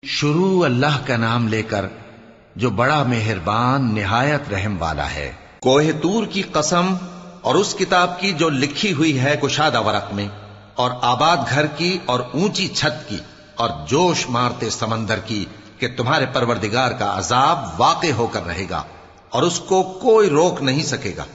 شروع اللہ کا نام لے کر جو بڑا مہربان نہایت رحم والا ہے۔ کوہ طور کی قسم اور اس کتاب کی جو لکھی ہوئی ہے کشادہ ورق میں، اور آباد گھر کی اور اونچی چھت کی، اور جوش مارتے سمندر کی کہ تمہارے پروردگار کا عذاب واقع ہو کر رہے گا اور اس کو کوئی روک نہیں سکے گا۔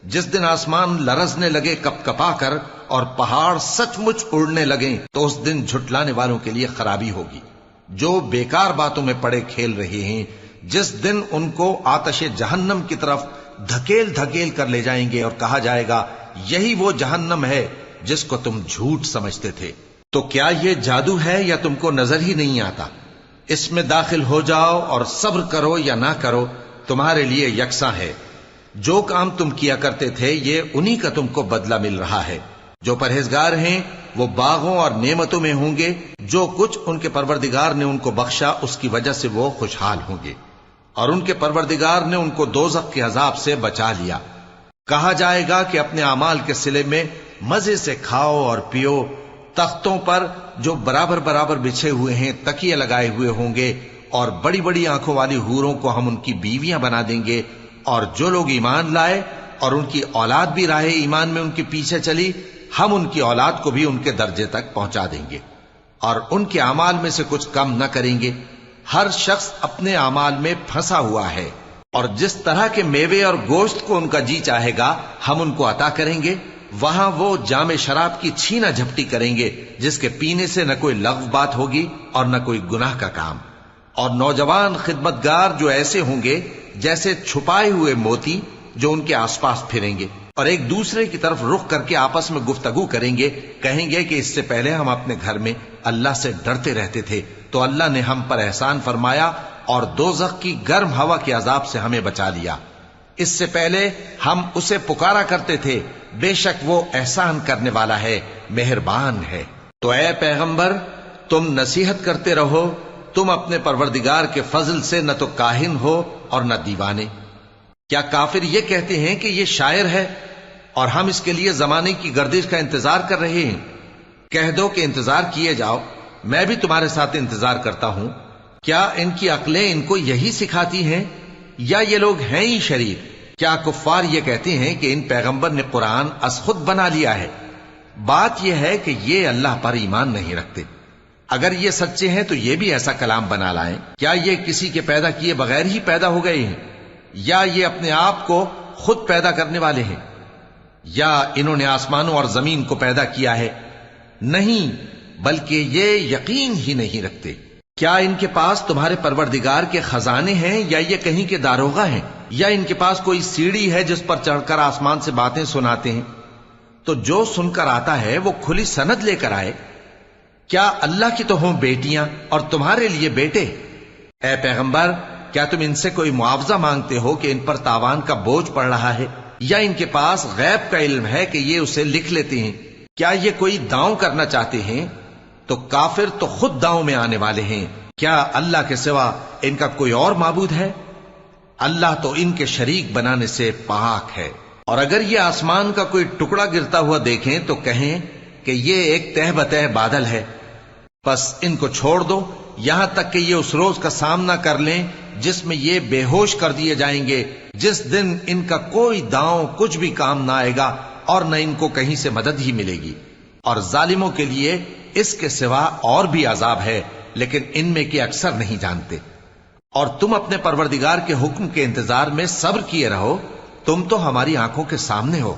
جس دن آسمان لرزنے لگے کپ کپا کر اور پہاڑ سچ مچ اڑنے لگیں تو اس دن جھٹلانے والوں کے لیے خرابی ہوگی جو بیکار باتوں میں پڑے کھیل رہے ہیں، جس دن ان کو آتش جہنم کی طرف دھکیل دھکیل کر لے جائیں گے اور کہا جائے گا یہی وہ جہنم ہے جس کو تم جھوٹ سمجھتے تھے۔ تو کیا یہ جادو ہے یا تم کو نظر ہی نہیں آتا؟ اس میں داخل ہو جاؤ اور صبر کرو یا نہ کرو تمہارے لیے یکساں ہے۔ جو کام تم کیا کرتے تھے یہ انہی کا تم کو بدلہ مل رہا ہے۔ جو پرہیزگار ہیں وہ باغوں اور نعمتوں میں ہوں گے، جو کچھ ان کے پروردگار نے ان کو بخشا اس کی وجہ سے وہ خوشحال ہوں گے، اور ان کے پروردگار نے ان کو دوزخ کے عذاب سے بچا لیا۔ کہا جائے گا کہ اپنے اعمال کے صلے میں مزے سے کھاؤ اور پیو، تختوں پر جو برابر برابر بچھے ہوئے ہیں تکیے لگائے ہوئے ہوں گے، اور بڑی بڑی آنکھوں والی حوروں کو ہم ان کی بیویاں بنا دیں گے، اور جو لوگ ایمان لائے اور ان کی اولاد بھی راہ ایمان میں ان کے پیچھے چلی، ہم ان کی اولاد کو بھی ان کے درجے تک پہنچا دیں گے اور ان کے اعمال میں سے کچھ کم نہ کریں گے۔ ہر شخص اپنے اعمال میں پھنسا ہوا ہے، اور جس طرح کے میوے اور گوشت کو ان کا جی چاہے گا ہم ان کو عطا کریں گے۔ وہاں وہ جام شراب کی چھینا جھپٹی کریں گے جس کے پینے سے نہ کوئی لغو بات ہوگی اور نہ کوئی گناہ کا کام۔ اور نوجوان خدمتگار جو ایسے ہوں گے جیسے چھپائے ہوئے موتی جو ان کے آس پاس پھریں گے، اور ایک دوسرے کی طرف رخ کر کے آپس میں گفتگو کریں گے، کہیں گے کہ اس سے پہلے ہم اپنے گھر میں اللہ سے ڈرتے رہتے تھے تو اللہ نے ہم پر احسان فرمایا اور دوزخ کی گرم ہوا کے عذاب سے ہمیں بچا لیا۔ اس سے پہلے ہم اسے پکارا کرتے تھے، بے شک وہ احسان کرنے والا ہے، مہربان ہے۔ تو اے پیغمبر تم نصیحت کرتے رہو، تم اپنے پروردگار کے فضل سے نہ تو کاہن ہو اور نہ دیوانے۔ کیا کافر یہ کہتے ہیں کہ یہ شاعر ہے اور ہم اس کے لیے زمانے کی گردش کا انتظار کر رہے ہیں؟ کہہ دو کہ انتظار کیے جاؤ، میں بھی تمہارے ساتھ انتظار کرتا ہوں۔ کیا ان کی عقلیں ان کو یہی سکھاتی ہیں یا یہ لوگ ہیں ہی شریر؟ کیا کفار یہ کہتے ہیں کہ ان پیغمبر نے قرآن از خود بنا لیا ہے؟ بات یہ ہے کہ یہ اللہ پر ایمان نہیں رکھتے۔ اگر یہ سچے ہیں تو یہ بھی ایسا کلام بنا لائیں۔ کیا یہ کسی کے پیدا کیے بغیر ہی پیدا ہو گئے ہیں، یا یہ اپنے آپ کو خود پیدا کرنے والے ہیں، یا انہوں نے آسمانوں اور زمین کو پیدا کیا ہے؟ نہیں، بلکہ یہ یقین ہی نہیں رکھتے۔ کیا ان کے پاس تمہارے پروردگار کے خزانے ہیں یا یہ کہیں کے داروغہ ہیں، یا ان کے پاس کوئی سیڑھی ہے جس پر چڑھ کر آسمان سے باتیں سناتے ہیں؟ تو جو سن کر آتا ہے وہ کھلی سند لے کر آئے۔ کیا اللہ کی تو ہوں بیٹیاں اور تمہارے لیے بیٹے؟ اے پیغمبر کیا تم ان سے کوئی معاوضہ مانگتے ہو کہ ان پر تاوان کا بوجھ پڑ رہا ہے، یا ان کے پاس غیب کا علم ہے کہ یہ اسے لکھ لیتے ہیں؟ کیا یہ کوئی داؤں کرنا چاہتے ہیں؟ تو کافر تو خود داؤں میں آنے والے ہیں۔ کیا اللہ کے سوا ان کا کوئی اور معبود ہے؟ اللہ تو ان کے شریک بنانے سے پاک ہے۔ اور اگر یہ آسمان کا کوئی ٹکڑا گرتا ہوا دیکھیں تو کہیں کہ یہ ایک تہ بتہ بادل ہے، بس ان کو چھوڑ دو یہاں تک کہ یہ اس روز کا سامنا کر لیں جس میں یہ بے ہوش کر دیے جائیں گے، جس دن ان کا کوئی داؤں کچھ بھی کام نہ آئے گا اور نہ ان کو کہیں سے مدد ہی ملے گی۔ اور ظالموں کے لیے اس کے سوا اور بھی عذاب ہے، لیکن ان میں کے اکثر نہیں جانتے۔ اور تم اپنے پروردگار کے حکم کے انتظار میں صبر کیے رہو، تم تو ہماری آنکھوں کے سامنے ہو۔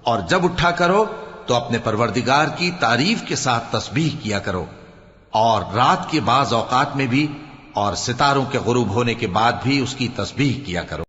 اور جب اٹھا کرو تو اپنے پروردگار کی تعریف کے ساتھ تسبیح کیا کرو، اور رات کے بعض اوقات میں بھی اور ستاروں کے غروب ہونے کے بعد بھی اس کی تسبیح کیا کرو۔